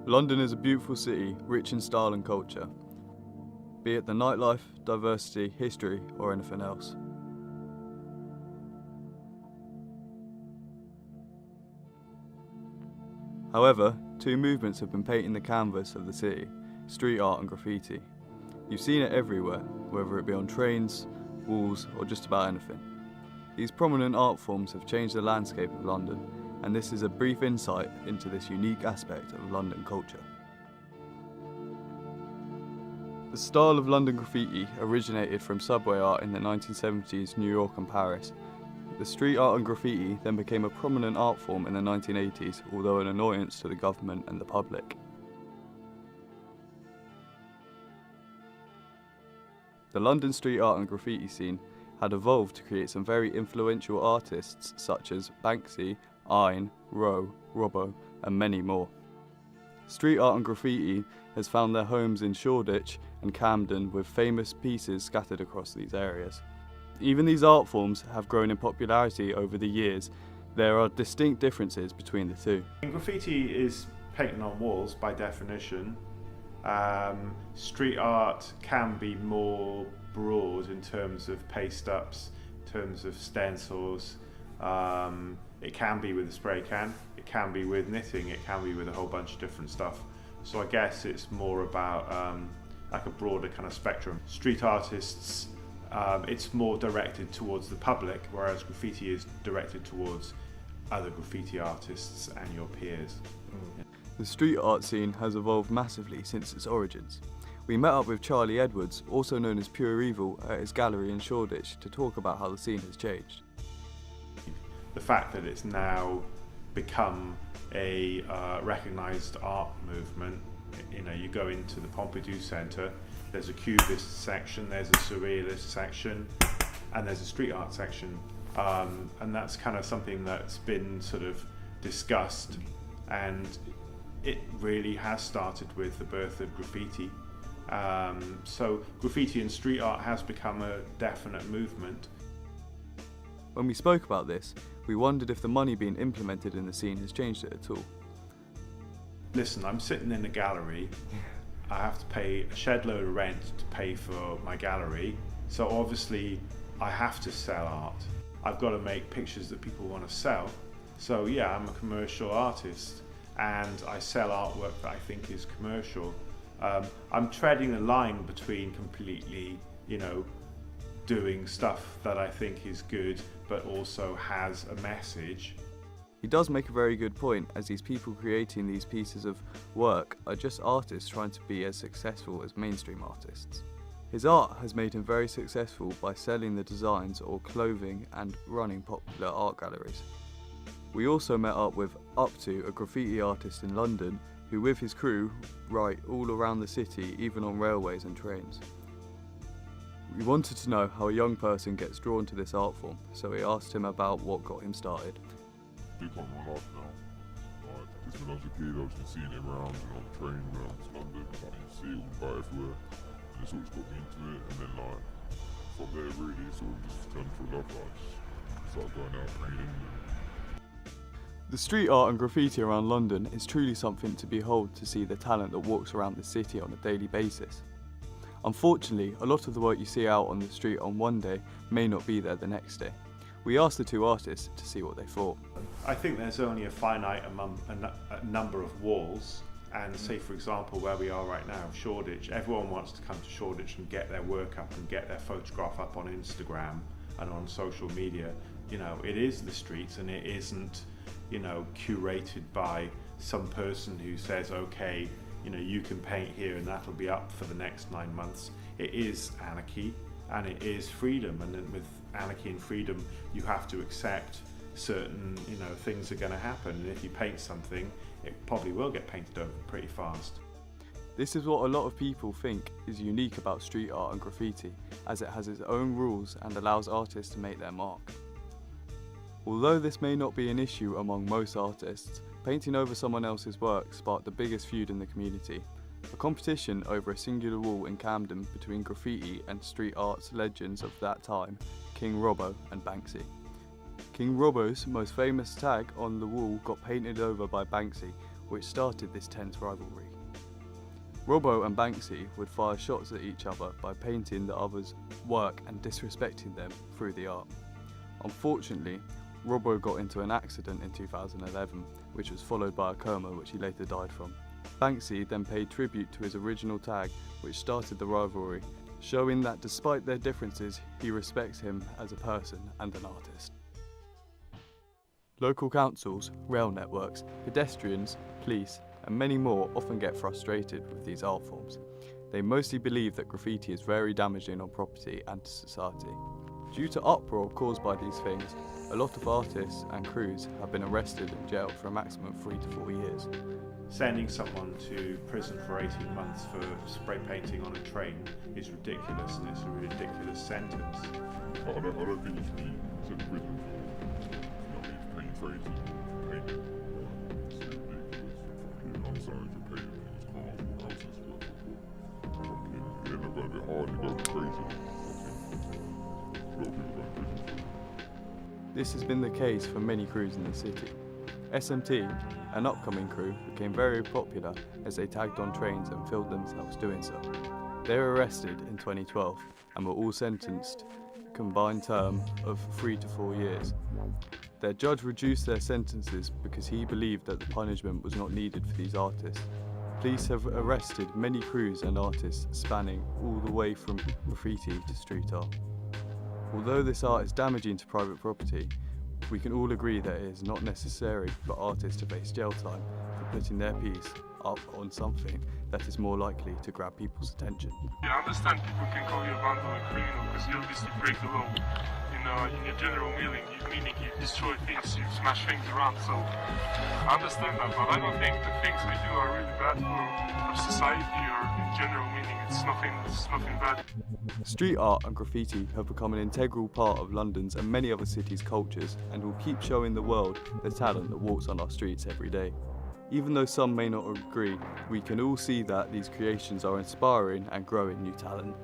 London is a beautiful city, rich in style and culture, be it the nightlife, diversity, history, or anything else. However, two movements have been painting the canvas of the city: street art and graffiti. You've seen it everywhere, whether it be on trains, walls, or just about anything. These prominent art forms have changed the landscape of London, and this is a brief insight into this unique aspect of London culture. The style of London graffiti originated from subway art in the 1970s New York and Paris. The street art and graffiti then became a prominent art form in the 1980s, although an annoyance to the government and the public. The London street art and graffiti scene had evolved to create some very influential artists such as Banksy, Ayn, Rowe, Robbo, and many more. Street art and graffiti has found their homes in Shoreditch and Camden, with famous pieces scattered across these areas. Even these art forms have grown in popularity over the years. There are distinct differences between the two. Graffiti is painting on walls by definition. Street art can be more broad in terms of paste-ups, in terms of stencils. It can be with a spray can, it can be with knitting, it can be with a whole bunch of different stuff. So I guess it's more about like a broader kind of spectrum. Street artists, it's more directed towards the public, whereas graffiti is directed towards other graffiti artists and your peers. The street art scene has evolved massively since its origins. We met up with Charlie Edwards, also known as Pure Evil, at his gallery in Shoreditch to talk about how the scene has changed. The fact that it's now become a recognised art movement. You know, you go into the Pompidou Centre, there's a cubist section, there's a surrealist section, and there's a street art section. And that's kind of something that's been sort of discussed, and it really has started with the birth of graffiti. So graffiti and street art has become a definite movement. When we spoke about this, we wondered if the money being implemented in the scene has changed it at all. Listen, I'm sitting in a gallery. I have to pay a shed load of rent to pay for my gallery. So obviously I have to sell art. I've got to make pictures that people want to sell. So yeah, I'm a commercial artist and I sell artwork that I think is commercial. I'm treading a line between completely, doing stuff that I think is good but also has a message. He does make a very good point, as these people creating these pieces of work are just artists trying to be as successful as mainstream artists. His art has made him very successful by selling the designs or clothing and running popular art galleries. We also met up with Up2, a graffiti artist in London, who with his crew write all around the city, even on railways and trains. We wanted to know how a young person gets drawn to this art form, so we asked him about what got him started. They come my life now. Because when I was a kid, I was just seeing it around, on the train around London, you see it all about everywhere, and it sort of got me into it, and then from there really, it sort of just turned to a love. I just started going out painting. The street art and graffiti around London is truly something to behold, to see the talent that walks around the city on a daily basis. Unfortunately, a lot of the work you see out on the street on one day may not be there the next day. We asked the two artists to see what they thought. I think there's only a finite number of walls, and say for example where we are right now, Shoreditch, everyone wants to come to Shoreditch and get their work up and get their photograph up on Instagram and on social media. It is the streets, and it isn't, curated by some person who says, okay, you can paint here and that'll be up for the next 9 months. It is anarchy and it is freedom, and then with anarchy and freedom you have to accept certain things are going to happen, and if you paint something it probably will get painted over pretty fast. This is what a lot of people think is unique about street art and graffiti, as it has its own rules and allows artists to make their mark. Although this may not be an issue among most artists, painting over someone else's work sparked the biggest feud in the community. A competition over a singular wall in Camden between graffiti and street art's legends of that time, King Robbo and Banksy. King Robbo's most famous tag on the wall got painted over by Banksy, which started this tense rivalry. Robbo and Banksy would fire shots at each other by painting the other's work and disrespecting them through the art. Unfortunately, Robbo got into an accident in 2011, which was followed by a coma which he later died from. Banksy then paid tribute to his original tag, which started the rivalry, showing that despite their differences, he respects him as a person and an artist. Local councils, rail networks, pedestrians, police, and many more often get frustrated with these art forms. They mostly believe that graffiti is very damaging on property and to society. Due to uproar caused by these things, a lot of artists and crews have been arrested and jailed for a maximum of 3 to 4 years. Sending someone to prison for 18 months for spray painting on a train is ridiculous, and it's a ridiculous sentence. I don't think you should be sent to prison for paint trains and painting. It's ridiculous. I'm sorry for painting things, cars, houses, but you end up going a bit hard, you go crazy. A lot of people go to prison for it. This has been the case for many crews in the city. SMT, an upcoming crew, became very popular as they tagged on trains and filmed themselves doing so. They were arrested in 2012 and were all sentenced a combined term of 3 to 4 years. Their judge reduced their sentences because he believed that the punishment was not needed for these artists. Police have arrested many crews and artists spanning all the way from graffiti to street art. Although this art is damaging to private property, we can all agree that it is not necessary for artists to face jail time for putting their piece up on something that is more likely to grab people's attention. I understand people can call you a vandal and criminal because you obviously break the law. In your general meaning you destroy things, you smash things around, so I understand that, but I don't think the things we do are really bad for society, or in general meaning it's nothing bad. Street art and graffiti have become an integral part of London's and many other cities' cultures and will keep showing the world the talent that walks on our streets every day. Even though some may not agree, we can all see that these creations are inspiring and growing new talent.